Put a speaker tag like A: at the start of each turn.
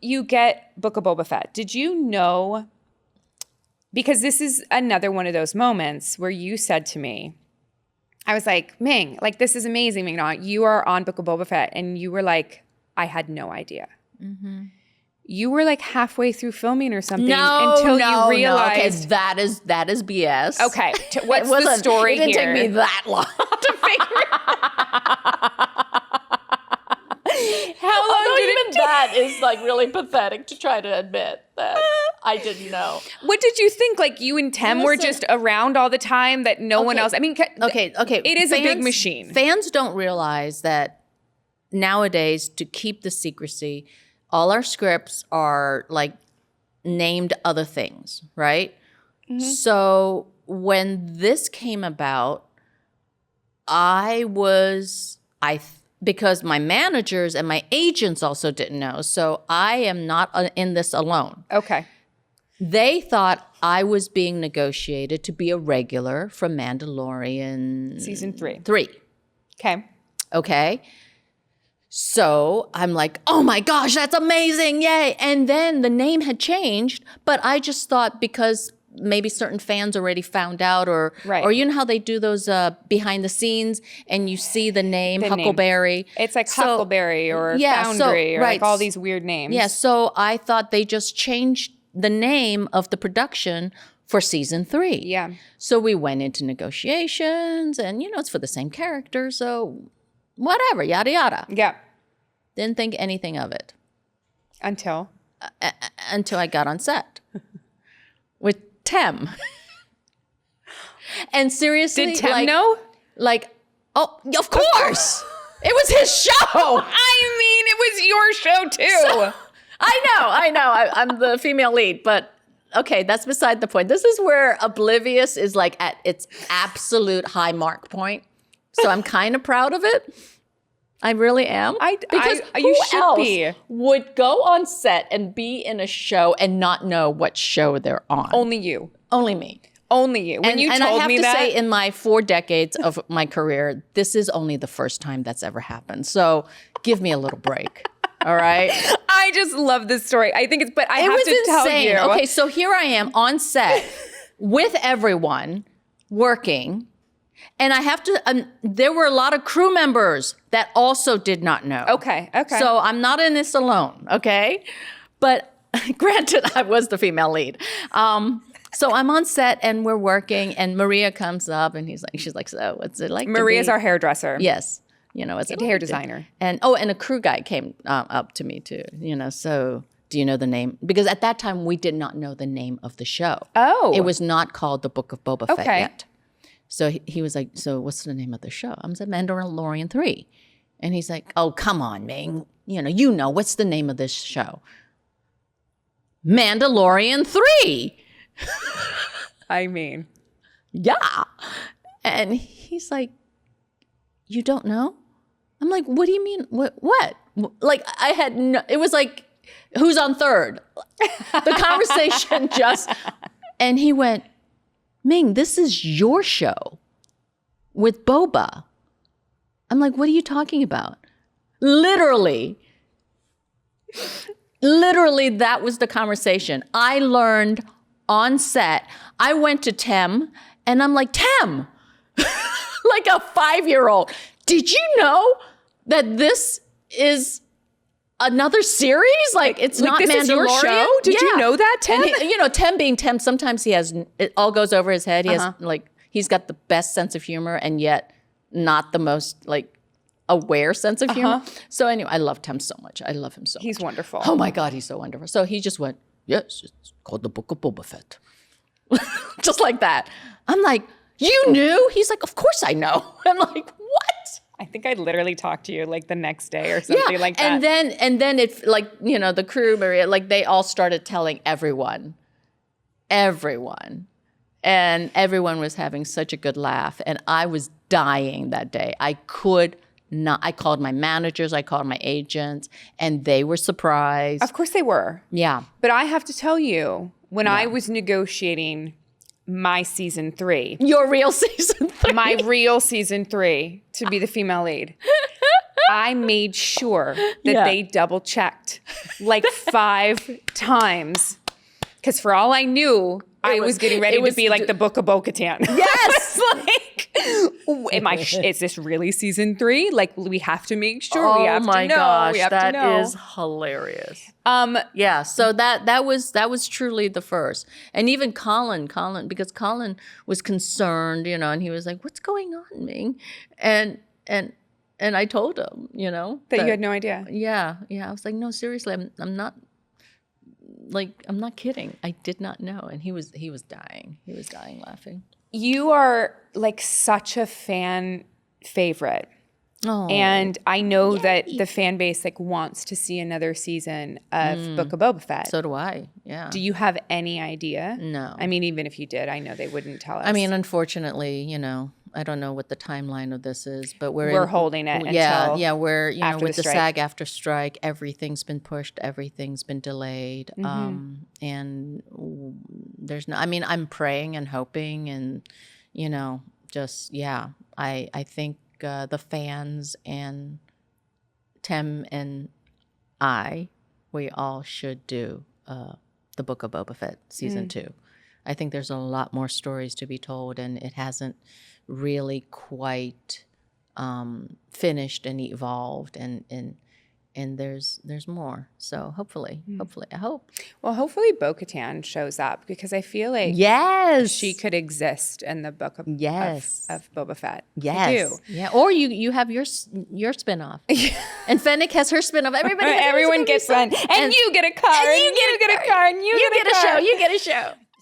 A: you get Book of Boba Fett. Did you know, because this is another one of those moments where you said to me, I was like, Ming, like, this is amazing, Ming-Na. You are on Book of Boba Fett. And you were like, I had no idea. Mm-hmm. You were like halfway through filming or something until you realized.
B: No. Okay, that is BS.
A: Okay, what's the story here?
B: It didn't take me that long to figure out.
A: How long did
B: even that is like really pathetic to try to admit that I didn't know.
A: What did you think? Like you and Tim were just around all the time that no one else. I mean,
B: okay.
A: It is a big machine.
B: Fans don't realize that nowadays, to keep the secrecy, all our scripts are like named other things, right? Mm-hmm. So when this came about, because my managers and my agents also didn't know. So I am not in this alone.
A: Okay.
B: They thought I was being negotiated to be a regular from Mandalorian.
A: Season 3.
B: Okay. So I'm like, oh my gosh, that's amazing. Yay. And then the name had changed, but I just thought because maybe certain fans already found out or you know how they do those behind the scenes and you see the name Huckleberry.
A: It's like Huckleberry or Foundry or like all these weird names.
B: Yeah, so I thought they just changed the name of the production for season 3.
A: Yeah.
B: So we went into negotiations and, it's for the same character. So whatever, yada, yada.
A: Yeah.
B: Didn't think anything of it.
A: Until
B: I got on set with Tim. And seriously.
A: Did Tim know?
B: Like, oh, of course. It was his show.
A: I mean, it was your show too.
B: So, I know. I'm the female lead, but okay, that's beside the point. This is where Oblivious is like at its absolute high mark point. So I'm kind of proud of it. I really am. Because
A: you should be.
B: Would go on set and be in a show and not know what show they're on?
A: Only you.
B: Only me.
A: Only you. When you told me that.
B: And I have to say, in my 4 decades of my career, this is only the first time that's ever happened. So give me a little break. All right?
A: I just love this story. I think but I have to tell you.
B: Okay, so here I am on set with everyone working. And I have to, there were a lot of crew members that also did not know.
A: Okay.
B: So I'm not in this alone, okay? But granted, I was the female lead. So I'm on set and we're working and Maria comes up and she's like, so what's it like
A: Maria's our hairdresser.
B: Yes. It's a
A: hair designer.
B: And a crew guy came up to me too, so do you know the name? Because at that time, we did not know the name of the show.
A: Oh.
B: It was not called The Book of Boba Fett yet. So he was like, so what's the name of the show? I said, Mandalorian 3. And he's like, oh, come on, Ming. What's the name of this show? Mandalorian 3.
A: I mean.
B: Yeah. And he's like, you don't know? I'm like, what do you mean? What? Like, I had no, it was like, who's on third? The conversation and he went, Ming, this is your show with Boba. I'm like, what are you talking about? Literally, that was the conversation. I learned on set. I went to Tim and I'm like, Tim, like a 5-year-old, did you know that this is another series? Like it's not
A: this
B: Mandalorian.
A: Is your show? Did you know that, Tim?
B: And Tim being Tim, sometimes it all goes over his head. He has he's got the best sense of humor and yet not the most aware sense of humor. So anyway, I love Tim so much. I love him so much.
A: He's wonderful.
B: Oh my God, he's so wonderful. So he just went, yes, it's called The Book of Boba Fett. Just like that. I'm like, you knew? He's like, of course I know. I'm like, what?
A: I think I literally talked to you the next day or something like that.
B: And then it the crew, Maria, they all started telling everyone. And everyone was having such a good laugh. And I was dying that day. I could not. I called my managers, I called my agents, and they were surprised.
A: Of course they were.
B: Yeah.
A: But I have to tell you, when I was negotiating my season 3.
B: Your real season 3.
A: My real season 3 to be the female lead. I made sure that
B: Yeah.
A: they double checked like 5 times. Because for all I knew, I was getting ready to be like the Book of Bo-Katan.
B: Yes.
A: Is this really season 3? Like, we have to make sure.
B: Oh
A: we have
B: my
A: to know.
B: gosh,
A: we have
B: that
A: to know.
B: is hilarious. Yeah, so that was truly the first. And even Colin, because Colin was concerned, and he was like, "What's going on, Ming?" And I told him,
A: that you had no idea.
B: Yeah. I was like, "No, seriously, I'm not kidding. I did not know." And he was dying. He was dying laughing.
A: You are like such a fan favorite.
B: Oh.
A: And I know that the fan base like wants to see another season of Book of Boba Fett.
B: So do I. Yeah.
A: Do you have any idea?
B: No.
A: I mean, even if you did, I know they wouldn't tell us.
B: I mean, unfortunately, I don't know what the timeline of this is, but
A: we're holding it
B: yeah,
A: until
B: we're
A: after
B: with
A: the
B: the
A: strike.
B: SAG after strike, everything's been pushed, everything's been delayed, and there's no. I mean, I'm praying and hoping, and I think the fans and Tim and we all should do the Book of Boba Fett season 2. I think there's a lot more stories to be told, and it hasn't really quite finished and evolved, and there's more. So hopefully, I hope.
A: Well, hopefully Bo-Katan shows up because I feel like
B: Yes,
A: she could exist in the Book of Boba Fett.
B: Yes,
A: I do.
B: Yeah, or you have your spinoff, and Fennec has her spinoff.
A: Everyone gets one, and you get a car, and you get a car, and you get a car.
B: show. You get a show.